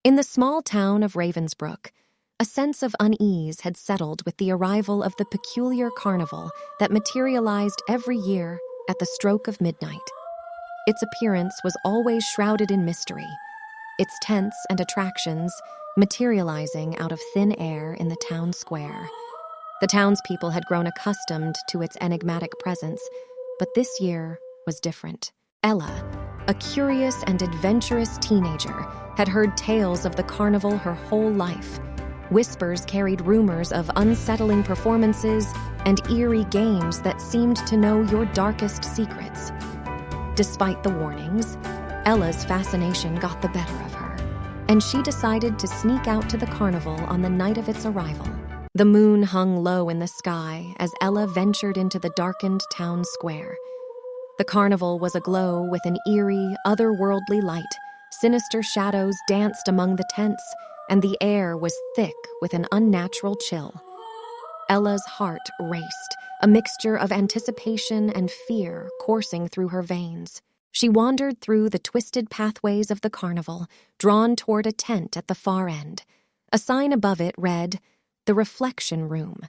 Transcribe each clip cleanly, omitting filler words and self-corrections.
In the small town of Ravensbrook, a sense of unease had settled with the arrival of the peculiar carnival that materialized every year at the stroke of midnight. Its appearance was always shrouded in mystery, its tents and attractions materializing out of thin air in the town square. The townspeople had grown accustomed to its enigmatic presence, but this year was different. Ella, a curious and adventurous teenager, had heard tales of the carnival her whole life. Whispers carried rumors of unsettling performances and eerie games that seemed to know your darkest secrets. Despite the warnings, Ella's fascination got the better of her, and she decided to sneak out to the carnival on the night of its arrival. The moon hung low in the sky as Ella ventured into the darkened town square. The carnival was aglow with an eerie, otherworldly light. Sinister shadows danced among the tents, and the air was thick with an unnatural chill. Ella's heart raced, a mixture of anticipation and fear coursing through her veins. She wandered through the twisted pathways of the carnival, drawn toward a tent at the far end. A sign above it read, "The Reflection Room."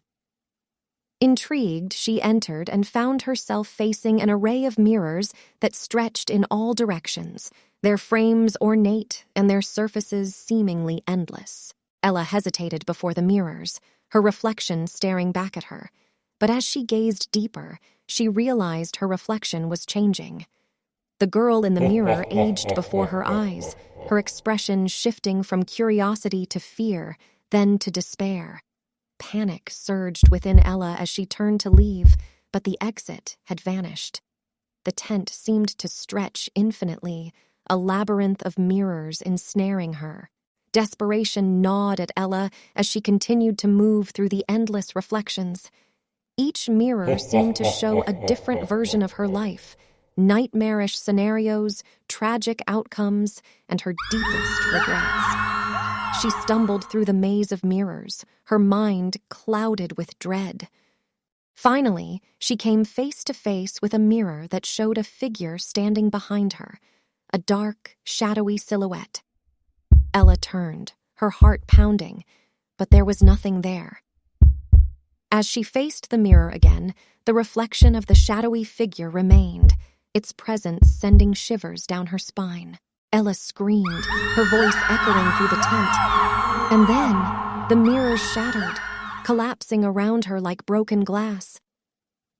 Intrigued, she entered and found herself facing an array of mirrors that stretched in all directions, their frames ornate and their surfaces seemingly endless. Ella hesitated before the mirrors, her reflection staring back at her. But as she gazed deeper, she realized her reflection was changing. The girl in the mirror aged before her eyes, her expression shifting from curiosity to fear, then to despair. Panic surged within Ella as she turned to leave, but the exit had vanished. The tent seemed to stretch infinitely, a labyrinth of mirrors ensnaring her. Desperation gnawed at Ella as she continued to move through the endless reflections. Each mirror seemed to show a different version of her life, nightmarish scenarios, tragic outcomes, and her deepest regrets. She stumbled through the maze of mirrors, her mind clouded with dread. Finally, she came face to face with a mirror that showed a figure standing behind her, a dark, shadowy silhouette. Ella turned, her heart pounding, but there was nothing there. As she faced the mirror again, the reflection of the shadowy figure remained, its presence sending shivers down her spine. Ella screamed, her voice echoing through the tent. And then, the mirror shattered, collapsing around her like broken glass.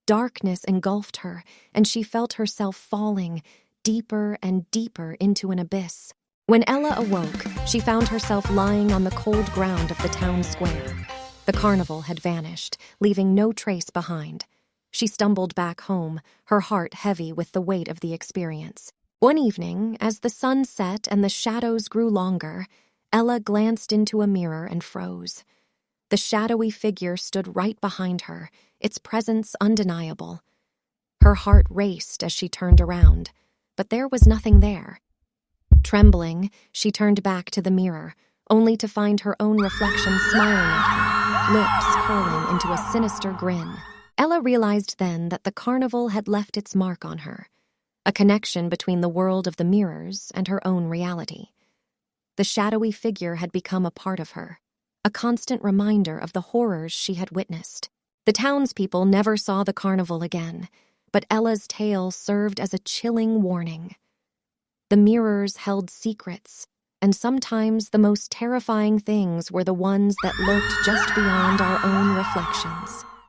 Darkness engulfed her, and she felt herself falling deeper and deeper into an abyss. When Ella awoke, she found herself lying on the cold ground of the town square. The carnival had vanished, leaving no trace behind. She stumbled back home, her heart heavy with the weight of the experience. One evening, as the sun set and the shadows grew longer, Ella glanced into a mirror and froze. The shadowy figure stood right behind her, its presence undeniable. Her heart raced as she turned around, but there was nothing there. Trembling, she turned back to the mirror, only to find her own reflection smiling at her, lips curling into a sinister grin. Ella realized then that the carnival had left its mark on her, a connection between the world of the mirrors and her own reality. The shadowy figure had become a part of her, a constant reminder of the horrors she had witnessed. The townspeople never saw the carnival again, but Ella's tale served as a chilling warning. The mirrors held secrets, and sometimes the most terrifying things were the ones that lurked just beyond our own reflections.